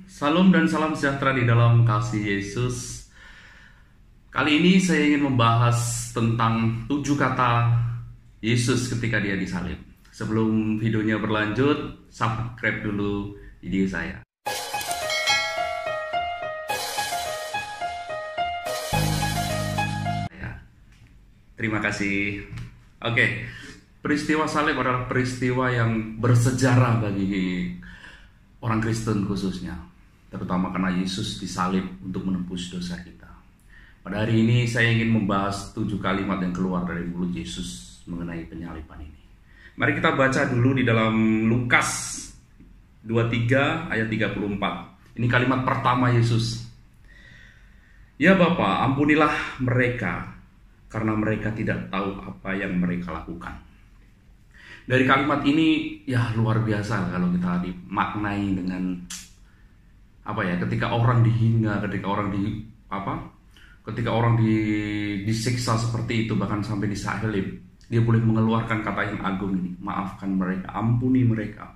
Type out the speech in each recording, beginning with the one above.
Salam dan salam sejahtera di dalam kasih Yesus. Kali ini saya ingin membahas tentang 7 kata Yesus ketika dia disalib. Sebelum videonya berlanjut, subscribe dulu video saya. Terima kasih. Oke, peristiwa salib adalah peristiwa yang bersejarah bagi orang Kristen khususnya, terutama karena Yesus disalib untuk menebus dosa kita. Pada hari ini saya ingin membahas 7 kalimat yang keluar dari mulut Yesus mengenai penyaliban ini. Mari kita baca dulu di dalam Lukas 23 ayat 34. Ini kalimat pertama Yesus. Ya Bapa, ampunilah mereka, karena mereka tidak tahu apa yang mereka lakukan. Dari kalimat ini ya luar biasa kalau kita dimaknai dengan ketika orang dihina, ketika orang disiksa seperti itu, bahkan sampai disalib, dia boleh mengeluarkan kata yang agung ini, maafkan mereka, ampuni mereka.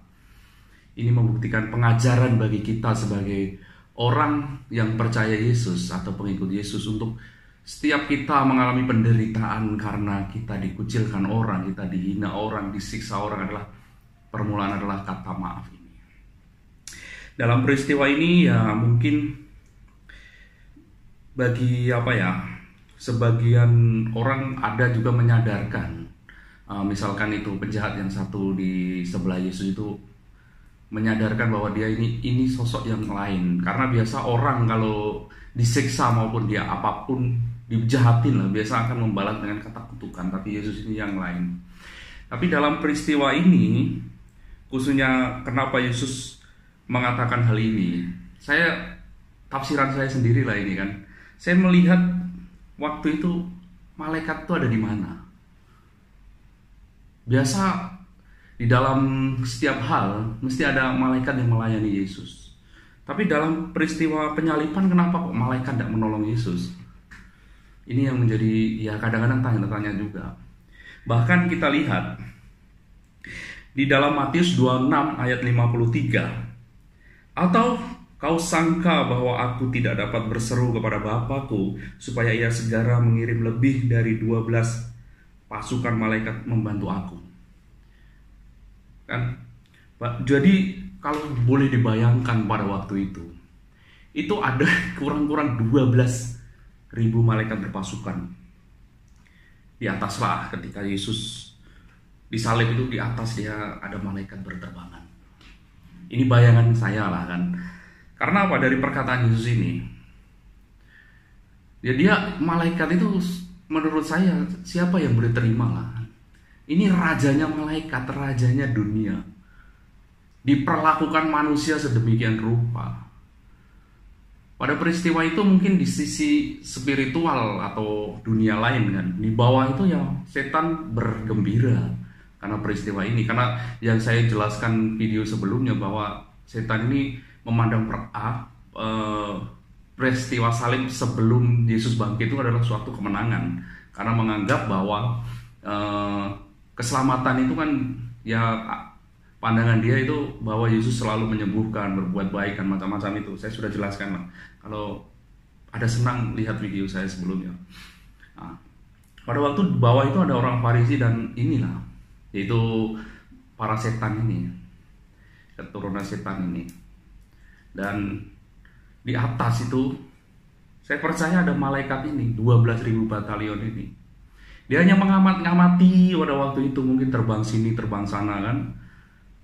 Ini membuktikan pengajaran bagi kita sebagai orang yang percaya Yesus atau pengikut Yesus, untuk setiap kita mengalami penderitaan karena kita dikucilkan orang, kita dihina orang, disiksa orang, permulaan adalah kata maaf ini. Dalam peristiwa ini ya mungkin bagi sebagian orang ada juga menyadarkan, misalkan itu penjahat yang satu di sebelah Yesus itu menyadarkan bahwa dia ini sosok yang lain, karena biasa orang kalau disiksa maupun dia apapun dijahatin lah, biasa akan membalas dengan kata kutukan, tapi Yesus ini yang lain. Tapi dalam peristiwa ini, khususnya kenapa Yesus mengatakan hal ini, tafsiran saya sendiri lah ini kan. Saya melihat waktu itu malaikat itu ada di mana. Biasa di dalam setiap hal mesti ada malaikat yang melayani Yesus. Tapi dalam peristiwa penyaliban, kenapa kok malaikat tidak menolong Yesus? Ini yang menjadi kadang-kadang tanya-tanya juga. Bahkan kita lihat di dalam Matius 26 ayat 53. Atau kau sangka bahwa aku tidak dapat berseru kepada Bapakku supaya ia segera mengirim lebih dari 12 pasukan malaikat membantu aku. Kan? Jadi kalau boleh dibayangkan pada waktu itu ada kurang-kurang 12.000 malaikat berpasukan. Di atas lah, ketika Yesus disalib itu, di atas dia ada malaikat berterbangan. Ini bayangan saya lah kan. Karena apa? Dari perkataan Yesus ini, dia malaikat itu menurut saya siapa yang boleh terima lah. Ini rajanya malaikat, rajanya dunia, diperlakukan manusia sedemikian rupa. Pada peristiwa itu mungkin di sisi spiritual atau dunia lain kan, di bawah itu ya setan bergembira karena peristiwa ini. Karena yang saya jelaskan video sebelumnya bahwa setan ini memandang peristiwa salib sebelum Yesus bangkit itu adalah suatu kemenangan, karena menganggap bahwa keselamatan itu kan ya, pandangan dia itu bahwa Yesus selalu menyembuhkan, berbuat baik, dan macam-macam itu. Saya sudah jelaskan lah. Kalau ada senang lihat video saya sebelumnya. Nah, pada waktu di bawah itu ada orang Farisi dan inilah, yaitu para setan ini, keturunan setan ini. Dan di atas itu saya percaya ada malaikat ini, 12.000 batalion ini. Dia hanya mengamati pada waktu itu, mungkin terbang sini, terbang sana kan.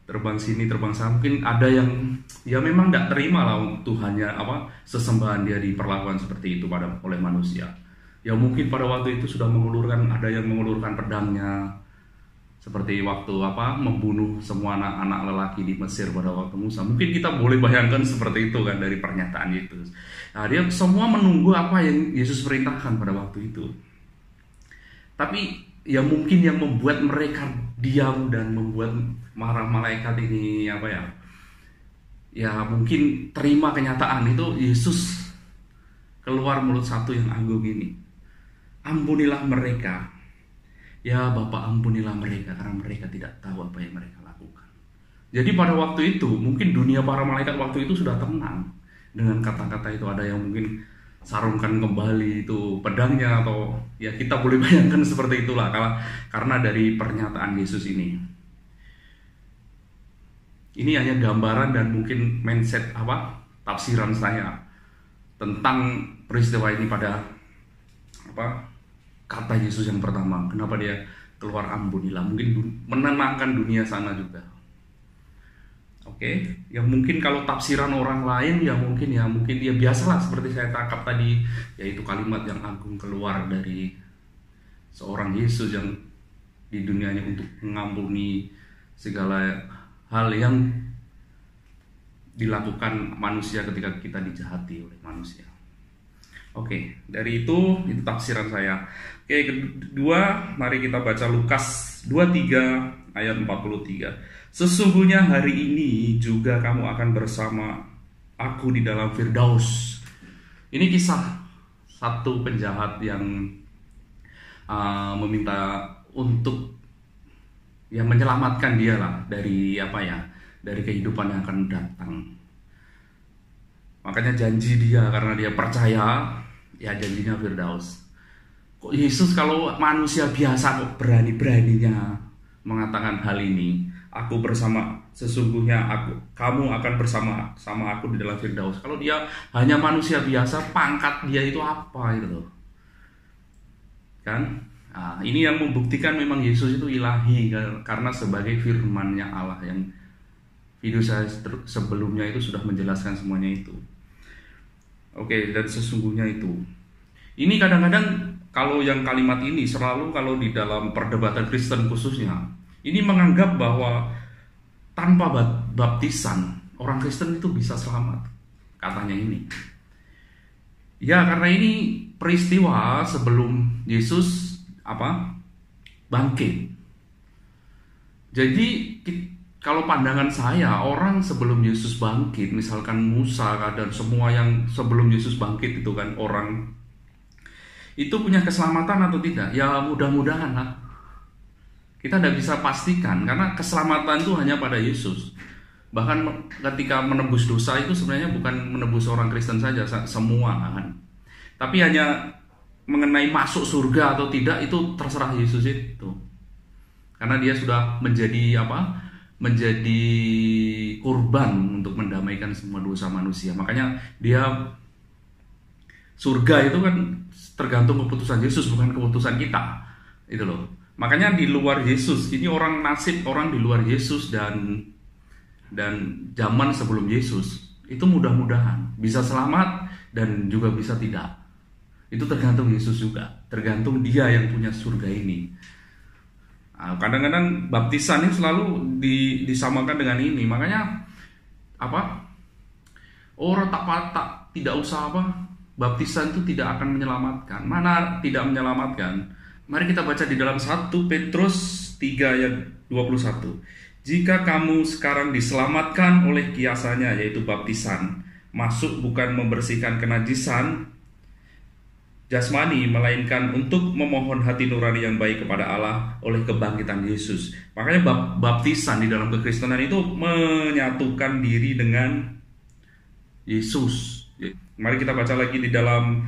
Terbang sini, terbang sana. Mungkin ada yang ya memang tidak terima lah Tuhannya, sesembahan dia diperlakukan seperti itu oleh manusia. Ya mungkin pada waktu itu sudah ada yang mengulurkan pedangnya, seperti waktu membunuh semua anak-anak lelaki di Mesir pada waktu Musa. Mungkin kita boleh bayangkan seperti itu kan dari pernyataan Yesus. Nah, dia semua menunggu apa yang Yesus perintahkan pada waktu itu. Tapi ya mungkin yang membuat mereka diam dan membuat marah malaikat ini ya mungkin terima kenyataan itu, Yesus keluar mulut satu yang agung ini, ampunilah mereka, ya Bapa, ampunilah mereka, karena mereka tidak tahu apa yang mereka lakukan. Jadi pada waktu itu mungkin dunia para malaikat waktu itu sudah tenang dengan kata-kata itu. Ada yang mungkin sarungkan kembali itu pedangnya, atau ya kita boleh bayangkan seperti itulah karena dari pernyataan Yesus ini. Ini hanya gambaran dan mungkin mindset tafsiran saya tentang peristiwa ini pada kata Yesus yang pertama. Kenapa dia keluar ampunilah? Mungkin menenangkan dunia sana juga. Oke, ya mungkin kalau tafsiran orang lain ya mungkin ya biasalah seperti saya tangkap tadi, yaitu kalimat yang agung keluar dari seorang Yesus yang di dunianya untuk mengampuni segala hal yang dilakukan manusia ketika kita dijahati oleh manusia. Oke, dari itu tafsiran saya. Oke, kedua, mari kita baca Lukas 23 ayat 43. Sesungguhnya hari ini juga kamu akan bersama aku di dalam Firdaus. Ini kisah satu penjahat yang meminta untuk menyelamatkan dia lah dari dari kehidupan yang akan datang. Makanya janji dia, karena dia percaya, ya janjinya Firdaus. Kok Yesus kalau manusia biasa kok berani-beraninya mengatakan hal ini? Sesungguhnya kamu akan bersama aku di dalam Firdaus. Kalau dia hanya manusia biasa, pangkat dia itu apa itu loh. Kan? Nah, ini yang membuktikan memang Yesus itu ilahi, karena sebagai firman-Nya Allah, yang video saya sebelumnya itu sudah menjelaskan semuanya itu. Oke, dan sesungguhnya itu. Ini kadang-kadang kalau yang kalimat ini selalu kalau di dalam perdebatan Kristen khususnya, ini menganggap bahwa tanpa baptisan orang Kristen itu bisa selamat, katanya ini. Ya, karena ini peristiwa sebelum Yesus bangkit. Jadi kalau pandangan saya, orang sebelum Yesus bangkit, misalkan Musa dan semua yang sebelum Yesus bangkit itu kan, orang itu punya keselamatan atau tidak? Ya mudah-mudahan lah. Kita tidak bisa pastikan, karena keselamatan itu hanya pada Yesus. Bahkan ketika menebus dosa itu sebenarnya bukan menebus orang Kristen saja, semua kan. Tapi hanya mengenai masuk surga atau tidak itu terserah Yesus itu. Karena dia sudah menjadi menjadi kurban untuk mendamaikan semua dosa manusia. Makanya dia surga itu kan tergantung keputusan Yesus, bukan keputusan kita. Itu loh. Makanya di luar Yesus, ini nasib orang di luar Yesus dan zaman sebelum Yesus itu mudah-mudahan bisa selamat dan juga bisa tidak. Itu tergantung Yesus juga, tergantung dia yang punya surga ini. Nah, kadang-kadang baptisan ini selalu disamakan dengan ini. Makanya orang tidak usah baptisan itu tidak akan menyelamatkan. Mana tidak menyelamatkan? Mari kita baca di dalam 1 Petrus 3 ayat 21. Jika kamu sekarang diselamatkan oleh kiasannya, yaitu baptisan, masuk bukan membersihkan kenajisan jasmani, melainkan untuk memohon hati nurani yang baik kepada Allah oleh kebangkitan Yesus. Makanya baptisan di dalam kekristenan itu menyatukan diri dengan Yesus. Mari kita baca lagi di dalam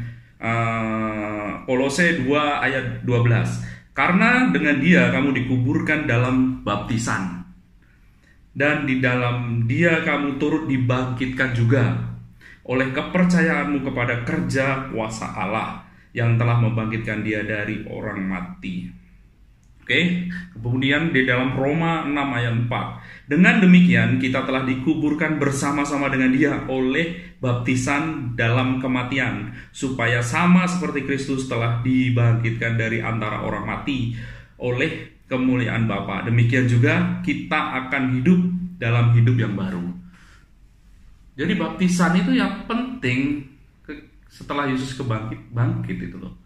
Kolose 2 ayat 12. Karena dengan dia kamu dikuburkan dalam baptisan, dan di dalam dia kamu turut dibangkitkan juga oleh kepercayaanmu kepada kerja kuasa Allah yang telah membangkitkan dia dari orang mati. Oke, kemudian di dalam Roma 6 ayat 4. Dengan demikian kita telah dikuburkan bersama-sama dengan dia oleh baptisan dalam kematian, supaya sama seperti Kristus telah dibangkitkan dari antara orang mati oleh kemuliaan Bapa, demikian juga kita akan hidup dalam hidup yang baru. Jadi baptisan itu yang penting setelah Yesus bangkit itu loh.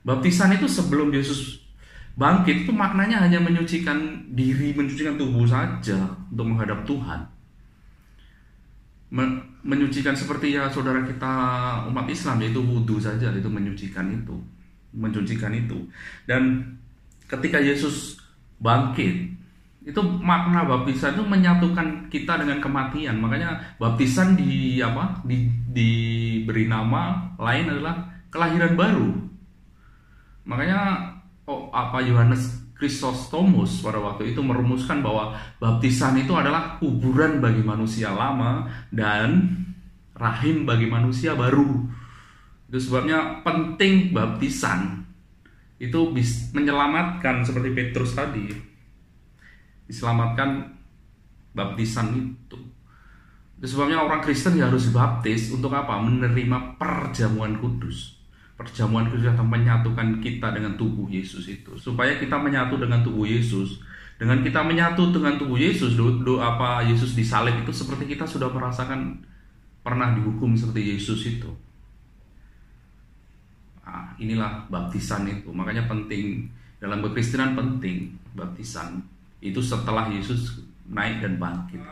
Baptisan itu sebelum Yesus bangkit itu maknanya hanya menyucikan diri, menyucikan tubuh saja untuk menghadap Tuhan. Menyucikan seperti ya saudara kita umat Islam, yaitu wudhu saja, itu menyucikan itu. Dan ketika Yesus bangkit, Itu makna baptisan itu menyatukan kita dengan kematian. Makanya baptisan diberi nama lain adalah kelahiran baru. Makanya Yohanes Chrysostomus pada waktu itu merumuskan bahwa baptisan itu adalah kuburan bagi manusia lama dan rahim bagi manusia baru. Itu sebabnya penting baptisan. Itu menyelamatkan, seperti Petrus tadi, diselamatkan baptisan itu. Itu sebabnya orang Kristen harus dibaptis untuk apa? Menerima perjamuan kudus. Perjamuan kudus akan menyatukan kita dengan tubuh Yesus itu. Supaya kita menyatu dengan tubuh Yesus. Dengan kita menyatu dengan tubuh Yesus, Yesus disalib itu seperti kita sudah merasakan pernah dihukum seperti Yesus itu. Nah, inilah baptisan itu. Makanya penting, dalam berkristenan penting baptisan. Itu setelah Yesus naik dan bangkit.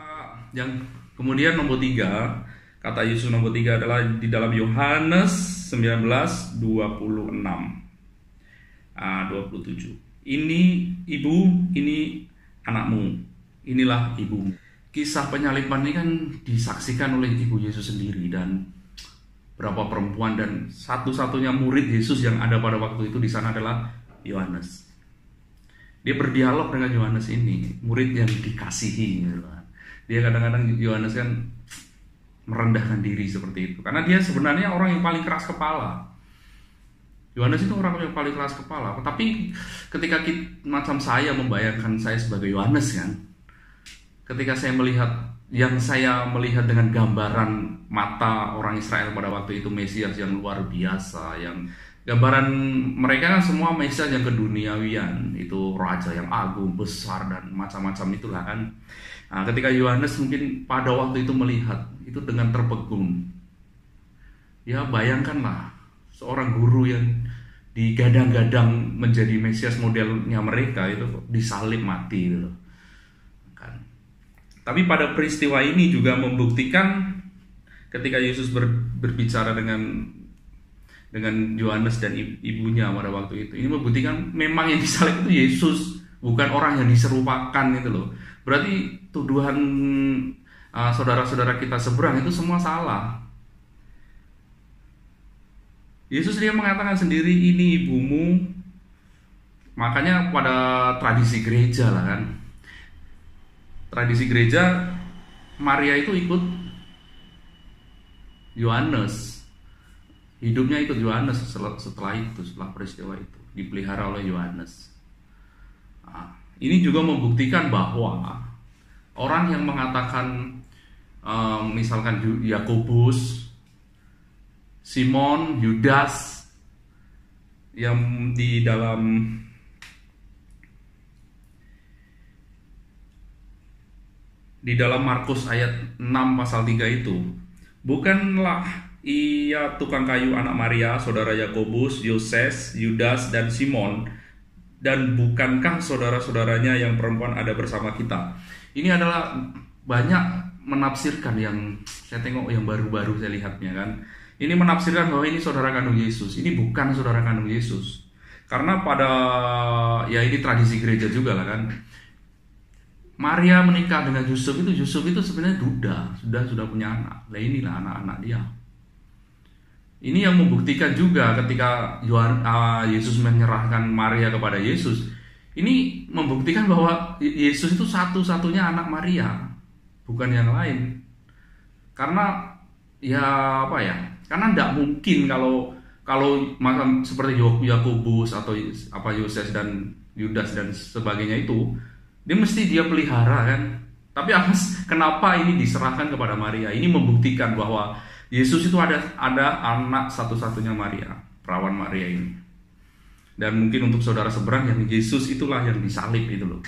Yang kemudian nomor 3, kata Yesus nomor 3 adalah di dalam Yohanes 19:26, 27. Ini ibu, ini anakmu, inilah ibumu. Kisah penyaliban ini kan disaksikan oleh ibu Yesus sendiri dan berapa perempuan, dan satu-satunya murid Yesus yang ada pada waktu itu di sana adalah Yohanes. Dia berdialog dengan Yohanes ini, murid yang dikasihi. Dia kadang-kadang Yohanes kan merendahkan diri seperti itu, karena dia sebenarnya orang yang paling keras kepala. Yohanes itu orang yang paling keras kepala. Tapi ketika macam saya membayangkan saya sebagai Yohanes kan, ketika saya melihat dengan gambaran mata orang Israel pada waktu itu, Mesias yang luar biasa, yang gambaran mereka kan semua Mesias yang keduniawian, itu raja yang agung, besar, dan macam-macam itulah kan. Nah, ketika Yohanes mungkin pada waktu itu melihat itu dengan terpegun. Ya bayangkanlah seorang guru yang digadang-gadang menjadi Mesias modelnya mereka itu disalib mati gitu kan. Tapi pada peristiwa ini juga membuktikan ketika Yesus berbicara dengan Yohanes dan ibunya pada waktu itu, ini membuktikan memang yang disalib itu Yesus, bukan orang yang diserupakan itu loh. Berarti tuduhan saudara-saudara kita seberang itu semua salah. Yesus dia mengatakan sendiri, ini ibumu. Makanya pada tradisi gereja lah kan, tradisi gereja, Maria itu ikut Yohanes, hidupnya ikut Yohanes setelah peristiwa itu dipelihara oleh Yohanes. Nah, ini juga membuktikan bahwa orang yang mengatakan misalkan Yakobus, Simon, Yudas, yang di dalam Markus ayat 6 pasal 3 itu, bukanlah ia tukang kayu anak Maria, saudara Yakobus, Yoses, Yudas, dan Simon, dan bukankah saudara-saudaranya yang perempuan ada bersama kita? Ini adalah banyak menafsirkan, yang saya tengok yang baru-baru saya lihatnya kan. Ini menafsirkan bahwa ini saudara kandung Yesus. Ini bukan saudara kandung Yesus. Karena ini tradisi gereja juga lah kan. Maria menikah dengan Yusuf itu sebenarnya sudah punya anak. Lah inilah anak-anak dia. Ini yang membuktikan juga ketika Yesus menyerahkan Maria kepada Yesus. Ini membuktikan bahwa Yesus itu satu-satunya anak Maria, bukan yang lain. Karena karena tidak mungkin kalau macam seperti Yakobus atau Yoses dan Yudas dan sebagainya itu, dia pelihara kan. Tapi kenapa ini diserahkan kepada Maria? Ini membuktikan bahwa Yesus itu ada anak satu-satunya Maria, perawan Maria ini. Dan mungkin untuk saudara seberang, yang Yesus itulah yang disalib itu loh.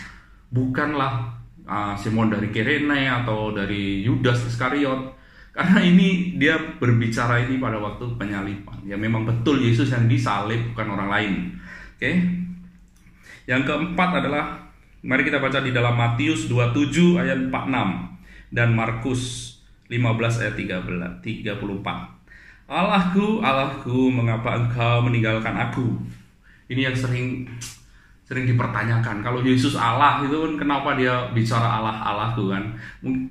Bukanlah Simon dari Kirene atau dari Yudas Iskariot. Karena ini dia berbicara ini pada waktu penyaliban. Ya memang betul Yesus yang disalib, bukan orang lain. Oke. Yang keempat adalah, mari kita baca di dalam Matius 27 ayat 46 dan Markus 15 ayat 34. Allahku, Allahku, mengapa engkau meninggalkan aku? Ini yang sering sering dipertanyakan. Kalau Yesus Allah itu kan kenapa dia bicara Allah tuh kan?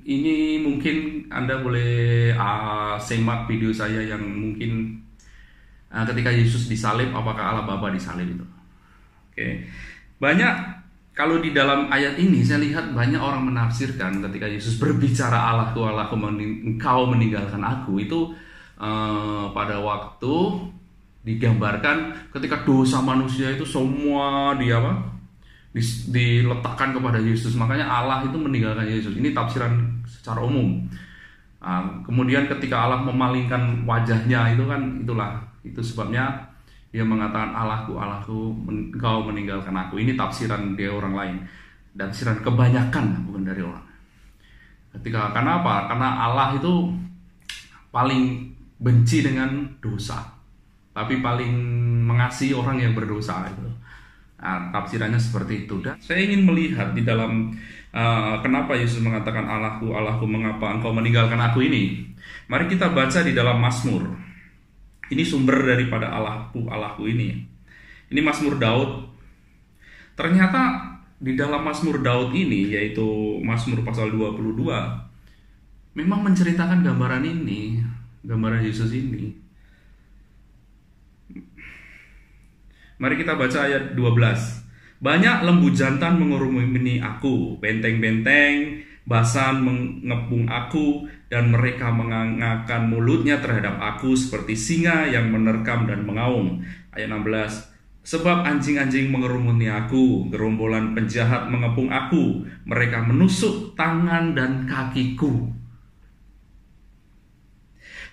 Ini mungkin Anda boleh simak video saya yang mungkin ketika Yesus disalib, apakah Allah Bapa disalib itu? Oke. Banyak kalau di dalam ayat ini saya lihat banyak orang menafsirkan ketika Yesus berbicara Allahku, engkau meninggalkan aku itu pada waktu digambarkan ketika dosa manusia itu semua diletakkan kepada Yesus, makanya Allah itu meninggalkan Yesus. Ini tafsiran secara umum. Kemudian ketika Allah memalingkan wajahnya itu sebabnya dia mengatakan Allahku engkau meninggalkan aku. Ini tafsiran dia orang lain dan tafsiran kebanyakan, bukan dari orang. Kenapa? Karena Allah itu paling benci dengan dosa, tapi paling mengasihi orang yang berdosa itu. Tafsirannya seperti itu. Dan saya ingin melihat di dalam kenapa Yesus mengatakan Allahku, mengapa engkau meninggalkan aku ini. Mari kita baca di dalam Mazmur. Ini sumber daripada Allahku ini. Ini Mazmur Daud. Ternyata di dalam Mazmur Daud ini, yaitu Mazmur pasal 22, memang menceritakan gambaran Yesus ini. Mari kita baca ayat 12. Banyak lembu jantan mengurumuni aku, benteng-benteng Basan mengepung aku, dan mereka mengangangkan mulutnya terhadap aku seperti singa yang menerkam dan mengaum. Ayat 16. Sebab anjing-anjing mengerumuni aku, gerombolan penjahat mengepung aku, mereka menusuk tangan dan kakiku.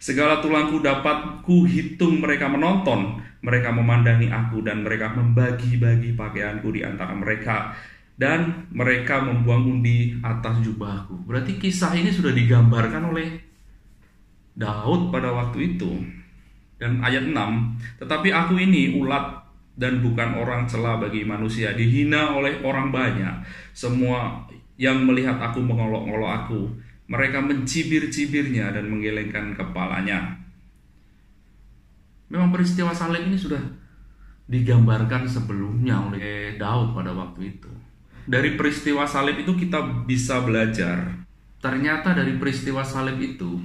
Segala tulangku dapat kuhitung, mereka menonton, mereka memandangi aku, dan mereka membagi-bagi pakaianku di antara mereka, dan mereka membuang undi atas jubahku. Berarti kisah ini sudah digambarkan oleh Daud pada waktu itu. Dan ayat 6, tetapi aku ini ulat dan bukan orang cela bagi manusia, dihina oleh orang banyak. Semua yang melihat aku mengolok-olok aku, mereka mencibir-cibirnya dan menggelengkan kepalanya. Memang peristiwa salib ini sudah digambarkan sebelumnya oleh Daud pada waktu itu. Dari peristiwa salib itu kita bisa belajar. Ternyata dari peristiwa salib itu,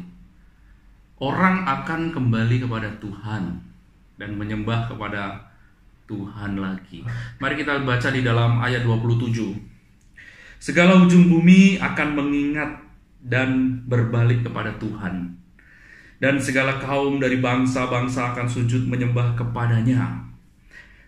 orang akan kembali kepada Tuhan dan menyembah kepada Tuhan lagi. Mari kita baca di dalam ayat 27. Segala ujung bumi akan mengingat dan berbalik kepada Tuhan, dan segala kaum dari bangsa-bangsa akan sujud menyembah kepadanya.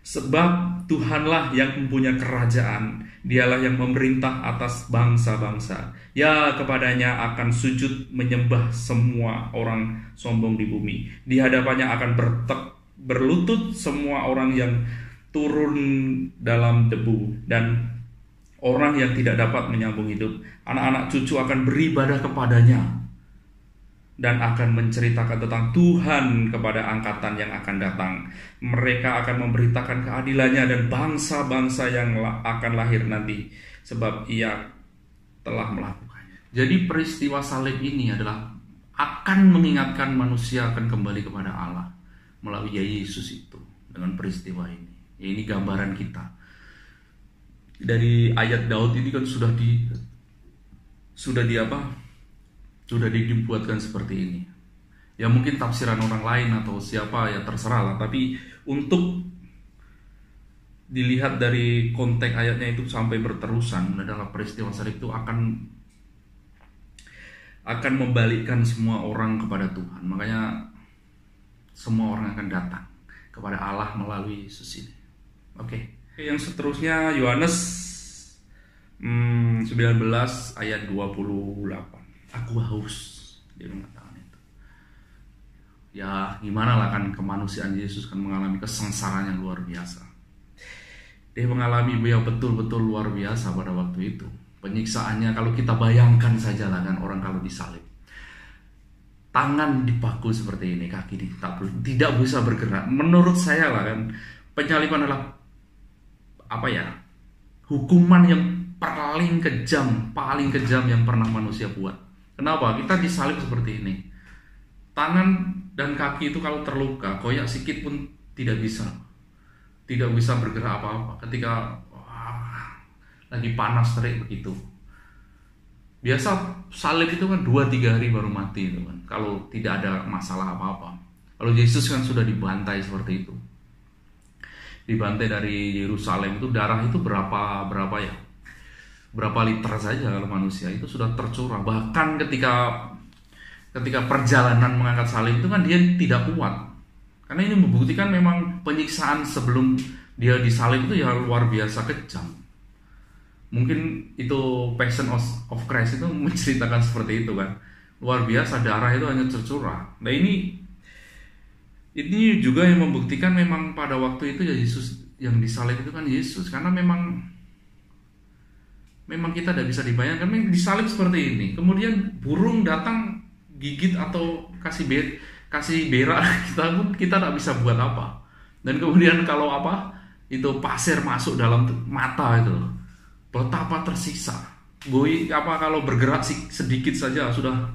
Sebab Tuhanlah yang mempunyai kerajaan, dialah yang memerintah atas bangsa-bangsa. Ya, kepadanya akan sujud menyembah semua orang sombong di bumi. Di hadapannya akan berlutut semua orang yang turun dalam debu, dan orang yang tidak dapat menyambung hidup. Anak-anak cucu akan beribadah kepadanya dan akan menceritakan tentang Tuhan kepada angkatan yang akan datang. Mereka akan memberitakan keadilannya dan bangsa-bangsa yang akan lahir nanti, sebab ia telah melakukannya. Jadi peristiwa salib ini adalah akan mengingatkan manusia akan kembali kepada Allah melalui Yesus itu dengan peristiwa ini. Ini gambaran kita. Dari ayat Daud ini kan sudah dibuatkan seperti ini. Ya mungkin tafsiran orang lain atau siapa ya terserah lah. Tapi untuk dilihat dari konteks ayatnya itu sampai berterusan adalah peristiwa salib itu akan membalikkan semua orang kepada Tuhan. Makanya semua orang akan datang kepada Allah melalui Yesus ini. Oke. Yang seterusnya Yohanes 19 ayat 28. Aku haus, dia mengatakan itu. Ya gimana lah kan, kemanusiaan Yesus kan mengalami kesengsaraan yang luar biasa. Dia mengalami yang betul-betul luar biasa pada waktu itu. Penyiksaannya kalau kita bayangkan saja lah kan, orang kalau disalib, tangan dipakul seperti ini, kaki tidak bisa bergerak. Menurut saya lah kan, penyaliban adalah hukuman yang paling kejam yang pernah manusia buat. Kenapa? Kita disalib seperti ini. Tangan dan kaki itu kalau terluka, koyak sikit pun tidak bisa bergerak apa-apa. Ketika lagi panas terik begitu. Biasa salib itu kan 2-3 hari baru mati itu kan, kalau tidak ada masalah apa-apa. Kalau Yesus kan sudah dibantai seperti itu. Dibantai dari Yerusalem itu, darah itu berapa ya? Berapa liter saja kalau manusia itu sudah tercurah. Bahkan ketika perjalanan mengangkat salib itu kan dia tidak kuat. Karena ini membuktikan memang penyiksaan sebelum dia disalib itu ya luar biasa kejam. Mungkin itu Passion of Christ itu menceritakan seperti itu kan. Luar biasa, darah itu hanya tercurah. Nah ini juga yang membuktikan memang pada waktu itu ya Yesus yang disalib itu kan Yesus. Karena memang kita tidak bisa dibayangkan disalib seperti ini. Kemudian burung datang gigit atau kasih berak kita tidak bisa buat apa. Dan kemudian kalau itu pasir masuk dalam mata itu, betapa tersiksa. Kalau bergerak sedikit saja sudah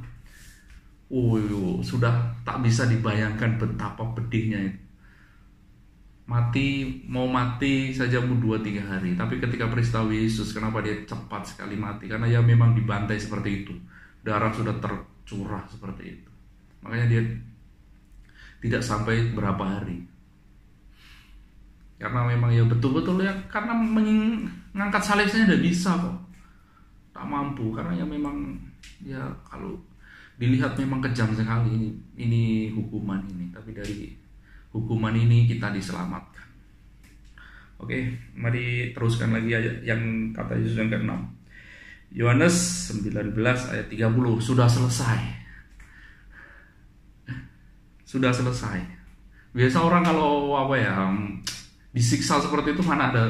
tak bisa dibayangkan betapa pedihnya itu. Mau mati saja 2-3 hari. Tapi ketika peristiwa Yesus, kenapa dia cepat sekali mati? Karena ya memang dibantai seperti itu. Darah sudah tercurah seperti itu. Makanya dia tidak sampai berapa hari. Karena memang ya betul-betul ya, karena mengangkat salib saja tidak bisa kok, tak mampu. Karena ya memang ya kalau dilihat memang kejam sekali ini hukuman ini. Tapi dari hukuman ini kita diselamatkan. Oke, mari teruskan lagi yang kata Yesus yang ke-6. Yohanes 19 ayat 30, sudah selesai. Sudah selesai. Biasa orang kalau disiksa seperti itu mana ada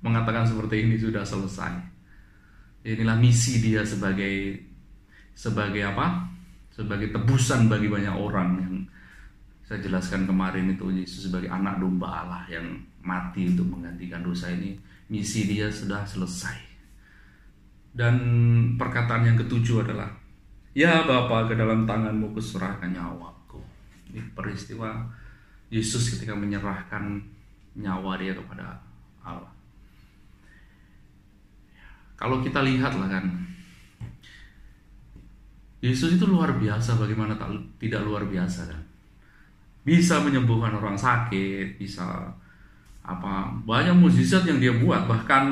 mengatakan seperti ini, sudah selesai. Inilah misi dia sebagai tebusan bagi banyak orang yang saya jelaskan kemarin itu. Yesus sebagai anak domba Allah yang mati untuk menggantikan dosa ini, misi dia sudah selesai. Dan perkataan yang ke-7 adalah, ya Bapa, ke dalam tanganmu kuserahkan nyawaku. Ini peristiwa Yesus ketika menyerahkan nyawa dia kepada Allah. Kalau kita lihatlah kan, Yesus itu luar biasa, bagaimana tidak luar biasa kan? Bisa menyembuhkan orang sakit, bisa banyak mukjizat yang dia buat. Bahkan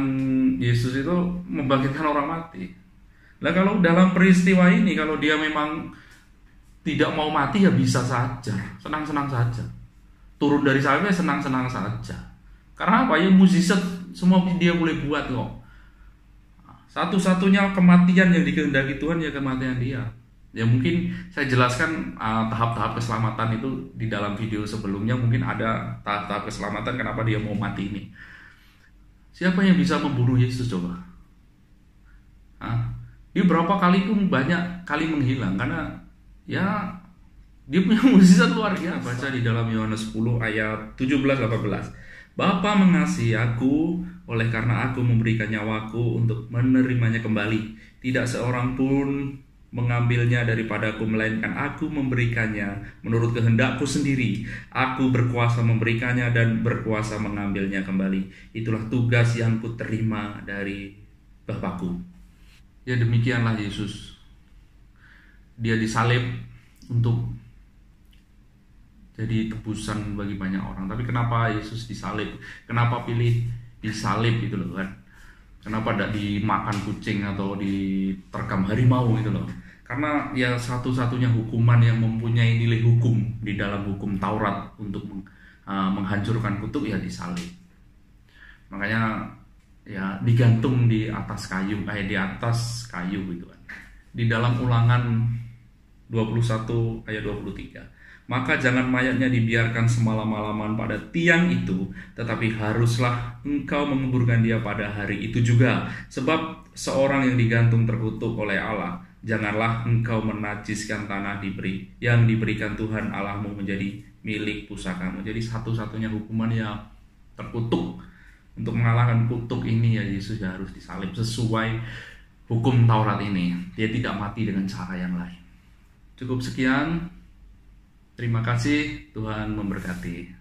Yesus itu membangkitkan orang mati. Nah kalau dalam peristiwa ini, kalau dia memang tidak mau mati ya bisa saja, senang-senang saja. Turun dari salibnya senang-senang saja. Karena apa? Ya mukjizat semua dia boleh buat kok. Satu-satunya kematian yang dikehendaki Tuhan ya kematian dia. Ya mungkin saya jelaskan tahap-tahap keselamatan itu di dalam video sebelumnya. Mungkin ada tahap-tahap keselamatan kenapa dia mau mati ini. Siapa yang bisa membunuh Yesus coba? Dia berapa kali pun banyak kali menghilang karena ya dia punya mukjizat luar biasa. Baca di dalam Yohanes 10 ayat 17-18. Bapa mengasihi aku oleh karena aku memberikan nyawaku untuk menerimanya kembali. Tidak seorang pun mengambilnya daripadaku, melainkan aku memberikannya menurut kehendakku sendiri. Aku berkuasa memberikannya dan berkuasa mengambilnya kembali. Itulah tugas yang kuterima dari Bapakku. Ya demikianlah Yesus. Dia disalib untuk jadi tebusan bagi banyak orang. Tapi kenapa Yesus disalib? Kenapa pilih disalib gitu loh kan? Kenapa tidak dimakan kucing atau diterkam harimau gitu loh? Karena ya satu-satunya hukuman yang mempunyai nilai hukum di dalam hukum Taurat untuk menghancurkan kutuk ya disalib. Makanya ya digantung di atas kayu gitu kan. Di dalam Ulangan 21 ayat 23. Maka jangan mayatnya dibiarkan semalam-malaman pada tiang itu, tetapi haruslah engkau menguburkan dia pada hari itu juga. Sebab seorang yang digantung terkutuk oleh Allah. Janganlah engkau menajiskan tanah yang diberikan Tuhan Allahmu menjadi milik pusakamu. Jadi satu-satunya hukuman yang terkutuk. Untuk mengalahkan kutuk ini ya Yesus ya harus disalib sesuai hukum Taurat ini. Dia tidak mati dengan cara yang lain. Cukup sekian. Terima kasih, Tuhan memberkati.